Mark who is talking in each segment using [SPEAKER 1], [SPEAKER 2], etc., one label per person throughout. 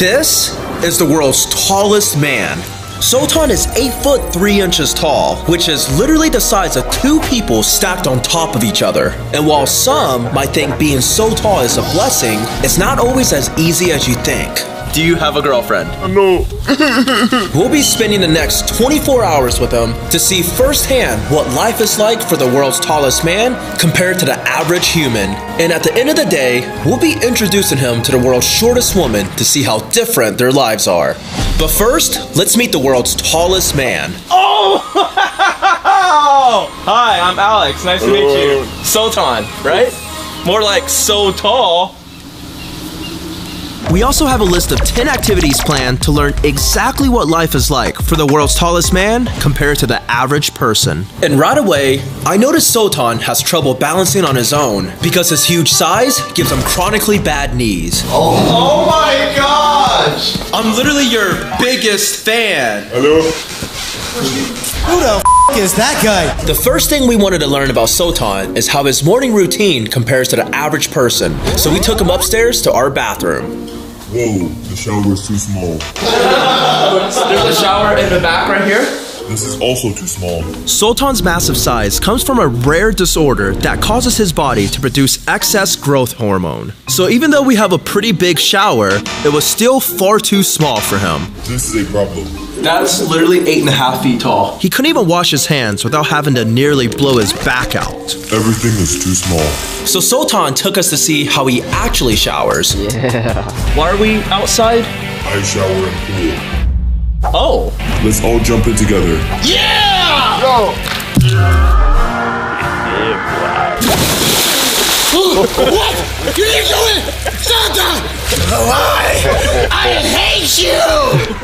[SPEAKER 1] This is the world's tallest man. Sultan is 8 foot 3 inches tall, which is literally the size of 2 people stacked on top of each other. And while some might think being so tall is a blessing, it's not always as easy as you think. Do you have a girlfriend?
[SPEAKER 2] No.
[SPEAKER 1] We'll be spending the next 24 hours with him to see firsthand what life is like for the world's tallest man compared to the average human. And at the end of the day, we'll be introducing him to the world's shortest woman to see how different their lives are. But first, let's meet the world's tallest man.
[SPEAKER 3] Oh! Hi, I'm Alex. Nice to meet you. Sultan, right? More like so tall.
[SPEAKER 1] We also have a list of 10 activities planned to learn exactly what life is like for the world's tallest man compared to the average person. And right away, I noticed Sultan has trouble balancing on his own because his huge size gives him chronically bad knees.
[SPEAKER 2] Oh my gosh!
[SPEAKER 1] I'm literally your biggest fan.
[SPEAKER 2] Hello?
[SPEAKER 4] Who the f is that guy?
[SPEAKER 1] The first thing we wanted to learn about Sultan is how his morning routine compares to the average person. So we took him upstairs to our bathroom.
[SPEAKER 2] Whoa, the shower is too small.
[SPEAKER 3] There's a shower in the back right here.
[SPEAKER 2] This is also too small.
[SPEAKER 1] Sultan's massive size comes from a rare disorder that causes his body to produce excess growth hormone. So even though we have a pretty big shower, it was still far too small for him.
[SPEAKER 2] This is a problem.
[SPEAKER 3] That's literally 8.5 feet tall.
[SPEAKER 1] He couldn't even wash his hands without having to nearly blow his back out.
[SPEAKER 2] Everything is too small.
[SPEAKER 1] So Sultan took us to see how he actually showers.
[SPEAKER 3] Why are we outside?
[SPEAKER 2] I shower and pool.
[SPEAKER 3] Oh.
[SPEAKER 2] Let's all jump in together.
[SPEAKER 3] Yeah!
[SPEAKER 2] Go!
[SPEAKER 4] What? You didn't do it! Sultan! Why? I hate you!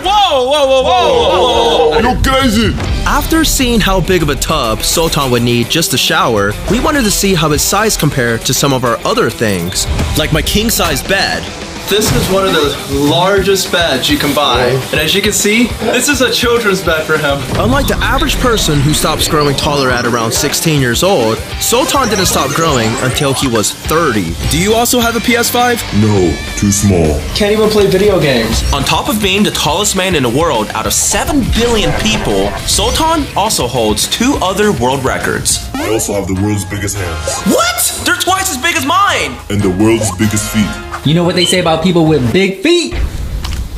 [SPEAKER 3] Whoa, whoa, whoa, whoa, whoa, whoa.
[SPEAKER 2] You're crazy!
[SPEAKER 1] After seeing how big of a tub Sultan would need just to shower, we wanted to see how his size compared to some of our other things, like my king-size bed.
[SPEAKER 3] This is one of the largest beds you can buy. And as you can see, this is a children's bed for him.
[SPEAKER 1] Unlike the average person who stops growing taller at around 16 years old, Sultan didn't stop growing until he was 30. Do you also have a PS5?
[SPEAKER 2] No, too small.
[SPEAKER 3] Can't even play video games.
[SPEAKER 1] On top of being the tallest man in the world out of 7 billion people, Sultan also holds 2 other world records.
[SPEAKER 2] I also have the world's biggest hands.
[SPEAKER 1] What? They're twice as big as mine!
[SPEAKER 2] And the world's biggest feet.
[SPEAKER 5] You know what they say about people with big feet?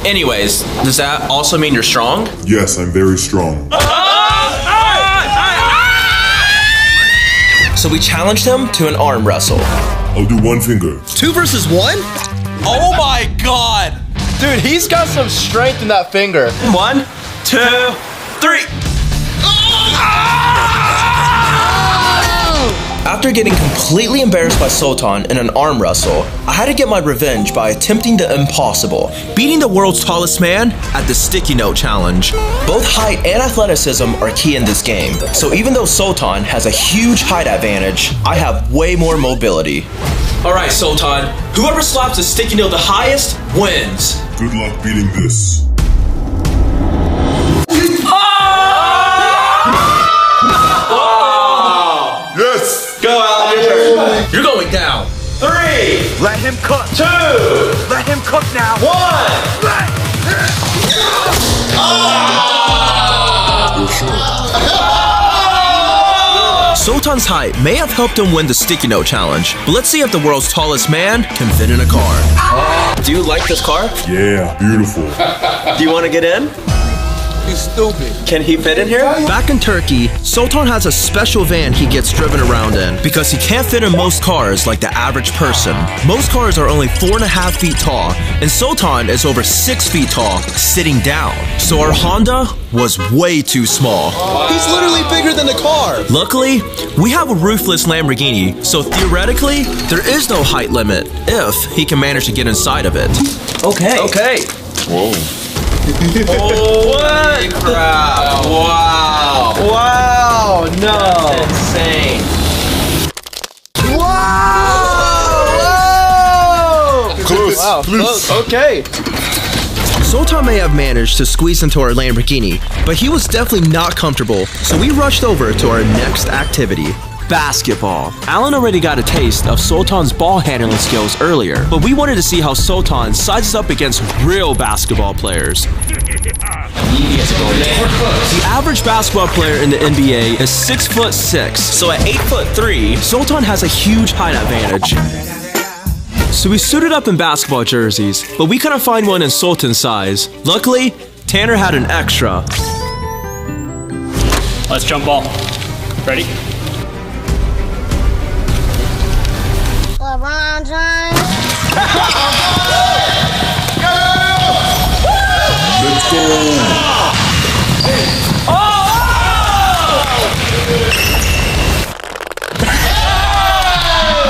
[SPEAKER 1] Anyways, does that also mean you're strong?
[SPEAKER 2] Yes, I'm very strong.
[SPEAKER 1] So we challenged him to an arm wrestle.
[SPEAKER 2] I'll do one finger.
[SPEAKER 1] 2 versus 1? Oh my god!
[SPEAKER 3] Dude, he's got some strength in that finger.
[SPEAKER 1] 1, 2, 3. After getting completely embarrassed by Sultan in an arm wrestle, I had to get my revenge by attempting the impossible, beating the world's tallest man at the sticky note challenge. Both height and athleticism are key in this game, so even though Sultan has a huge height advantage, I have way more mobility. Alright Sultan, whoever slaps the sticky note the highest wins.
[SPEAKER 2] Good luck beating this. Yes!
[SPEAKER 3] Go, Alan, your turn.
[SPEAKER 1] You're going down.
[SPEAKER 3] 3.
[SPEAKER 4] Let him cook.
[SPEAKER 3] 2.
[SPEAKER 4] Let him cook now.
[SPEAKER 3] 1.
[SPEAKER 1] Sultan's height may have helped him win the sticky note challenge, but let's see if the world's tallest man can fit in a car. Do you like this car?
[SPEAKER 2] Yeah, beautiful.
[SPEAKER 1] Do you want to get in?
[SPEAKER 4] You stupid.
[SPEAKER 1] Can he fit in here? Back in Turkey, Sultan has a special van he gets driven around in because he can't fit in most cars like the average person. Most cars are only 4.5 feet tall, and Sultan is over 6 feet tall, sitting down. So our Honda was way too small.
[SPEAKER 3] He's literally bigger than the car.
[SPEAKER 1] Luckily, we have a roofless Lamborghini, so theoretically, there is no height limit if he can manage to get inside of it.
[SPEAKER 3] Okay.
[SPEAKER 2] Whoa.
[SPEAKER 3] Oh, what? Crap. Wow. Wow. No. That's insane.
[SPEAKER 4] Whoa!
[SPEAKER 2] Close.
[SPEAKER 3] Wow.
[SPEAKER 2] Please.
[SPEAKER 3] Okay.
[SPEAKER 1] Sultan may have managed to squeeze into our Lamborghini, but he was definitely not comfortable, so we rushed over to our next activity. basketball. Alan already got a taste of Sultan's ball handling skills earlier, but we wanted to see how Sultan sizes up against real basketball players. The average basketball player in the NBA is 6'6", so at 8'3", Sultan has a huge height advantage. So we suited up in basketball jerseys, but we couldn't find one in Sultan's size. Luckily, Tanner had an extra.
[SPEAKER 6] Let's jump ball. Ready?
[SPEAKER 4] LeBron James.
[SPEAKER 2] Let's go.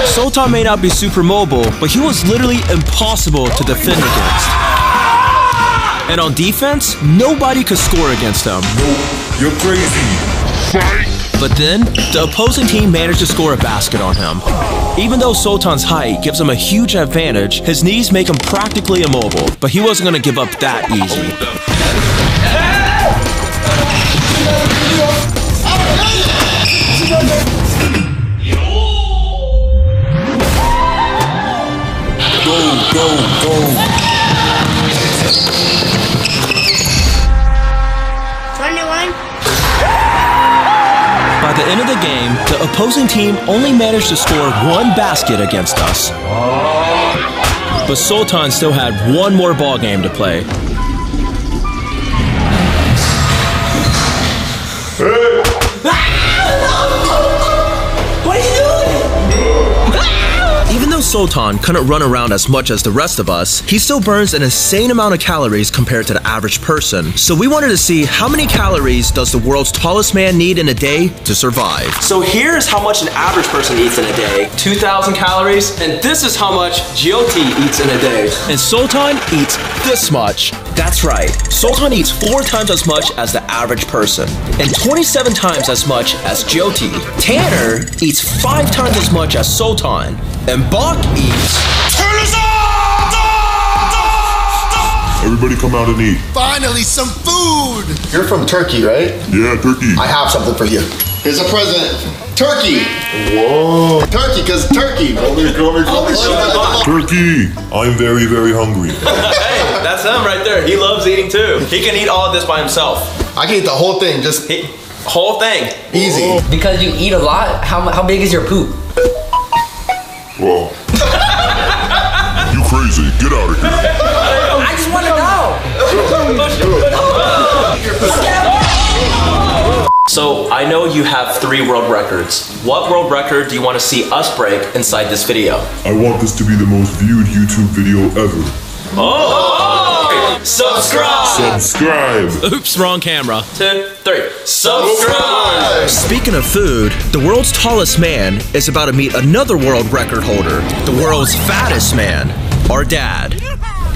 [SPEAKER 1] Sultan may not be super mobile, but he was literally impossible to defend against. And on defense, nobody could score against him.
[SPEAKER 2] You're crazy.
[SPEAKER 1] But then, the opposing team managed to score a basket on him. Even though Sultan's height gives him a huge advantage, his knees make him practically immobile, but he wasn't going to give up that easy.
[SPEAKER 2] Go.
[SPEAKER 4] 21.
[SPEAKER 1] By the end of the game, the opposing team only managed to score one basket against us. But Sultan still had one more ball game to play. What are you doing? Even though Sultan couldn't run around as much as the rest of us, he still burns an insane amount of calories compared to the average person. So we wanted to see how many calories does the world's tallest man need in a day to survive. So here's how much an average person eats in a day. 2,000 calories, and this is how much Jyoti eats in a day. And Sultan eats this much. That's right, Sultan eats 4 times as much as the average person, and 27 times as much as Jyoti. Tanner eats 5 times as much as Sultan, and Bach eats...
[SPEAKER 4] Turn us on!
[SPEAKER 2] Everybody come out and eat.
[SPEAKER 7] Finally, some food!
[SPEAKER 8] You're from Turkey, right?
[SPEAKER 2] Yeah, turkey.
[SPEAKER 8] I have something for you. Here's a present. Turkey!
[SPEAKER 2] Whoa.
[SPEAKER 8] Turkey, because turkey.
[SPEAKER 2] Turkey. I'm very, very hungry.
[SPEAKER 3] Hey, that's him right there. He loves eating too. He can eat all of this by himself.
[SPEAKER 8] I can eat the whole thing, just
[SPEAKER 3] Whole thing.
[SPEAKER 8] easy.
[SPEAKER 5] Because you eat a lot, how big is your poop?
[SPEAKER 2] Whoa. You crazy. Get out of here.
[SPEAKER 5] I just want to know.
[SPEAKER 1] So, I know you have 3 world records. What world record do you want to see us break inside this video?
[SPEAKER 2] I want this to be the most viewed YouTube video ever.
[SPEAKER 1] Oh! Subscribe!
[SPEAKER 2] Subscribe.
[SPEAKER 1] Oops, wrong camera. 2, 3. Subscribe! Speaking of food, the world's tallest man is about to meet another world record holder, the world's fattest man, our dad.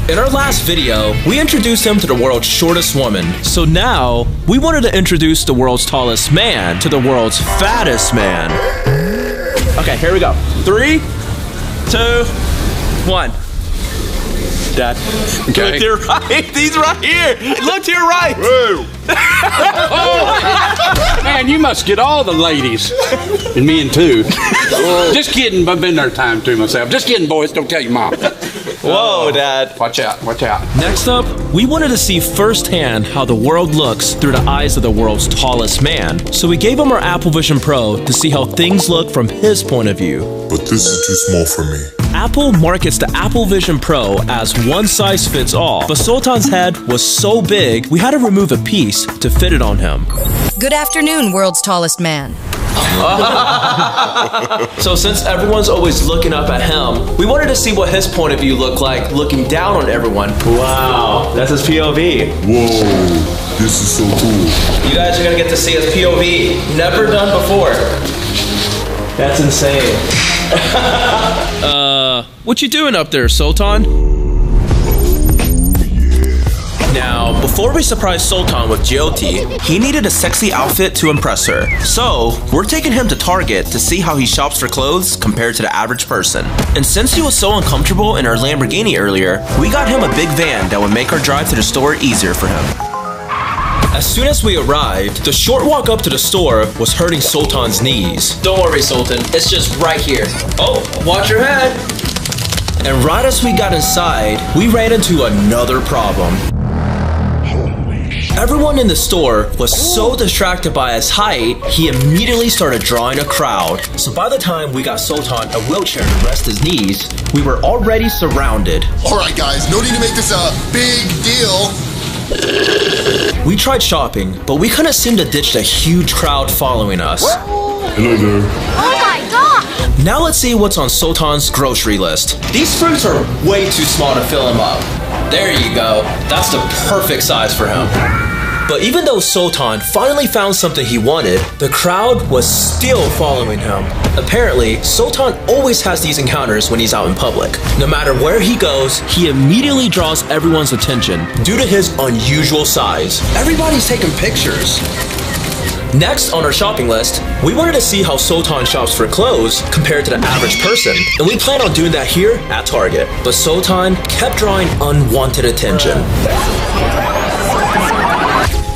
[SPEAKER 1] In our last video, we introduced him to the world's shortest woman. So now, we wanted to introduce the world's tallest man to the world's fattest man. Okay, here we go. 3, 2, 1. Dad. Okay. Look to your right. He's right here. Look to your right.
[SPEAKER 9] Man, you must get all the ladies. And men too. Just kidding, I've been there time too myself. Just kidding, boys, don't tell your mom.
[SPEAKER 3] Whoa, Dad.
[SPEAKER 9] Watch out, watch out.
[SPEAKER 1] Next up, we wanted to see firsthand how the world looks through the eyes of the world's tallest man. So we gave him our Apple Vision Pro to see how things look from his point of view.
[SPEAKER 2] But this is too small for me.
[SPEAKER 1] Apple markets the Apple Vision Pro as one size fits all, but Sultan's head was so big, we had to remove a piece to fit it on him.
[SPEAKER 10] Good afternoon, world's tallest man.
[SPEAKER 1] So since everyone's always looking up at him, we wanted to see what his point of view looked like looking down on everyone. Wow, that's his POV.
[SPEAKER 2] Whoa, this is so cool.
[SPEAKER 1] You guys are gonna get to see his POV. Never done before. That's insane. What you doing up there, Sultan? Now, before we surprise Sultan with Jyoti, he needed a sexy outfit to impress her. So, we're taking him to Target to see how he shops for clothes compared to the average person. And since he was so uncomfortable in our Lamborghini earlier, we got him a big van that would make our drive to the store easier for him. As soon as we arrived, the short walk up to the store was hurting Sultan's knees.
[SPEAKER 5] Don't worry, Sultan. It's just right here.
[SPEAKER 3] Oh, watch your head.
[SPEAKER 1] And right as we got inside, we ran into another problem. Everyone in the store was so distracted by his height, he immediately started drawing a crowd. So by the time we got Sultan a wheelchair to rest his knees, we were already surrounded.
[SPEAKER 7] Alright guys, no need to make this a big deal.
[SPEAKER 1] We tried shopping, but we couldn't seem to ditch the huge crowd following us.
[SPEAKER 2] Hello there.
[SPEAKER 4] Oh my god!
[SPEAKER 1] Now let's see what's on Sultan's grocery list.
[SPEAKER 3] These fruits are way too small to fill him up.
[SPEAKER 1] There you go. That's the perfect size for him. But even though Sultan finally found something he wanted, the crowd was still following him. Apparently, Sultan always has these encounters when he's out in public. No matter where he goes, he immediately draws everyone's attention due to his unusual size. Everybody's taking pictures. Next on our shopping list, we wanted to see how Sultan shops for clothes compared to the average person, and we plan on doing that here at Target. But Sultan kept drawing unwanted attention.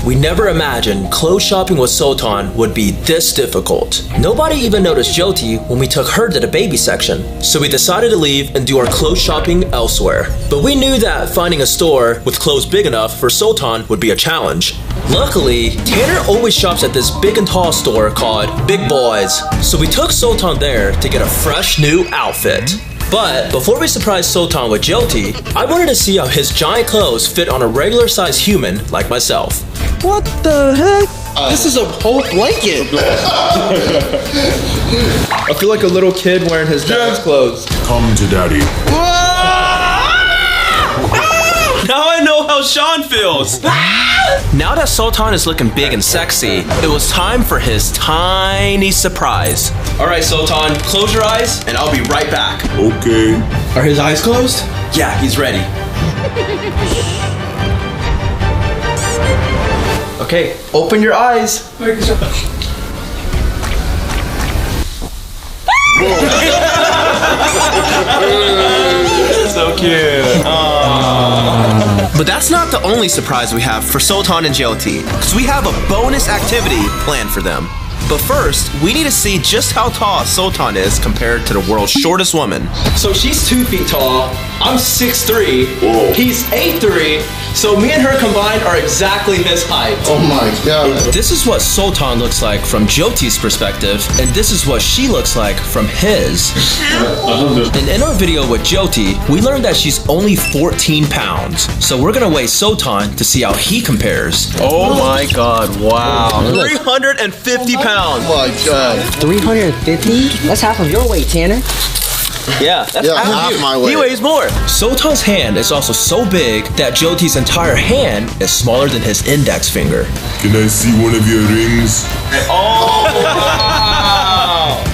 [SPEAKER 1] We never imagined clothes shopping with Sultan would be this difficult. Nobody even noticed Jyoti when we took her to the baby section, so we decided to leave and do our clothes shopping elsewhere. But we knew that finding a store with clothes big enough for Sultan would be a challenge. Luckily, Tanner always shops at this big and tall store called Big Boys, so we took Sultan there to get a fresh new outfit. But before we surprised Sultan with Jyoti, I wanted to see how his giant clothes fit on a regular sized human like myself.
[SPEAKER 3] What the heck? This is a whole blanket. I feel like a little kid wearing his dad's clothes.
[SPEAKER 2] Come to daddy.
[SPEAKER 1] Now I know how Sean feels. Now that Sultan is looking big and sexy, it was time for his tiny surprise.
[SPEAKER 3] All right, Sultan, close your eyes and I'll be right back.
[SPEAKER 2] Okay.
[SPEAKER 3] Are his eyes closed?
[SPEAKER 1] Yeah, he's ready.
[SPEAKER 3] Okay, open your eyes. So cute.
[SPEAKER 1] But that's not the only surprise we have for Sultan and Jyoti, because we have a bonus activity planned for them. But first, we need to see just how tall Sultan is compared to the world's shortest woman.
[SPEAKER 3] So she's 2 feet tall. I'm 6'3".
[SPEAKER 2] Whoa.
[SPEAKER 3] He's 8'3". So me and her combined are exactly his height.
[SPEAKER 8] Oh my god.
[SPEAKER 1] This is what Sultan looks like from Jyoti's perspective, and this is what she looks like from his. And in our video with Jyoti, we learned that she's only 14 pounds. So we're gonna weigh Sultan to see how he compares.
[SPEAKER 3] Oh my god, wow. 350 pounds.
[SPEAKER 8] Oh my god.
[SPEAKER 5] 350? That's half of your weight, Tanner.
[SPEAKER 1] Yeah, that's
[SPEAKER 8] Yeah, half my weight.
[SPEAKER 1] He weighs more. Sultan's hand is also so big that Jyoti's entire hand is smaller than his index finger.
[SPEAKER 2] Can I see one of your rings?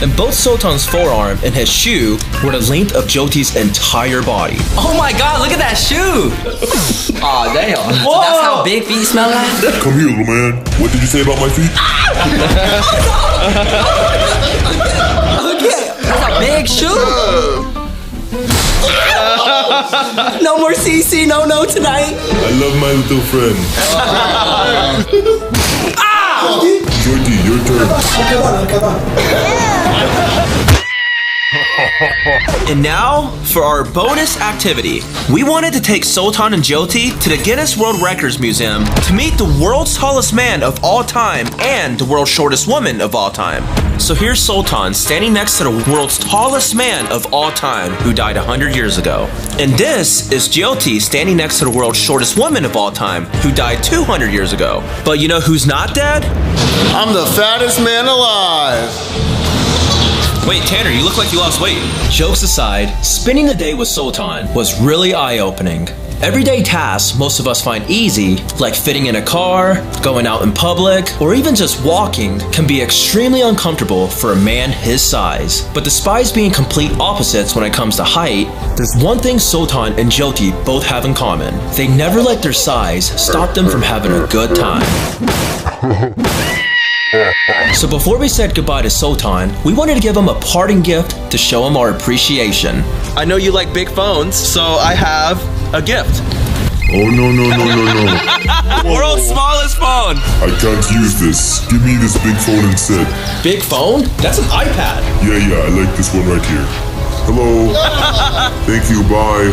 [SPEAKER 1] And both Sultan's forearm and his shoe were the length of Jyoti's entire body.
[SPEAKER 5] Oh my god, look at that shoe! Aw, damn. So that's how big feet smell like?
[SPEAKER 2] Come here, little man. What did you say about my feet?
[SPEAKER 5] That's a big shoe! No more CC, no tonight.
[SPEAKER 2] I love my little friend. Jyoti, your turn.
[SPEAKER 1] And now, for our bonus activity. We wanted to take Sultan and Jyoti to the Guinness World Records Museum to meet the world's tallest man of all time and the world's shortest woman of all time. So here's Sultan standing next to the world's tallest man of all time who died 100 years ago. And this is Jyoti standing next to the world's shortest woman of all time who died 200 years ago. But you know who's not dead?
[SPEAKER 8] I'm the fattest man alive.
[SPEAKER 1] Wait, Tanner, you look like you lost weight. Jokes aside, spending the day with Sultan was really eye-opening. Everyday tasks most of us find easy, like fitting in a car, going out in public, or even just walking, can be extremely uncomfortable for a man his size. But despite being complete opposites when it comes to height, there's one thing Sultan and Jyoti both have in common. They never let their size stop them from having a good time. So before we said goodbye to Sultan, we wanted to give him a parting gift to show him our appreciation.
[SPEAKER 3] I know you like big phones, so I have a gift.
[SPEAKER 2] Oh, no.
[SPEAKER 1] World's smallest phone.
[SPEAKER 2] I can't use this. Give me this big phone instead.
[SPEAKER 1] Big phone? That's an iPad.
[SPEAKER 2] Yeah, I like this one right here. Hello. Thank you, bye.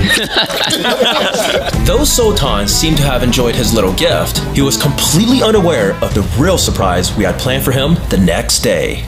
[SPEAKER 1] Though Sultan seemed to have enjoyed his little gift, he was completely unaware of the real surprise we had planned for him the next day.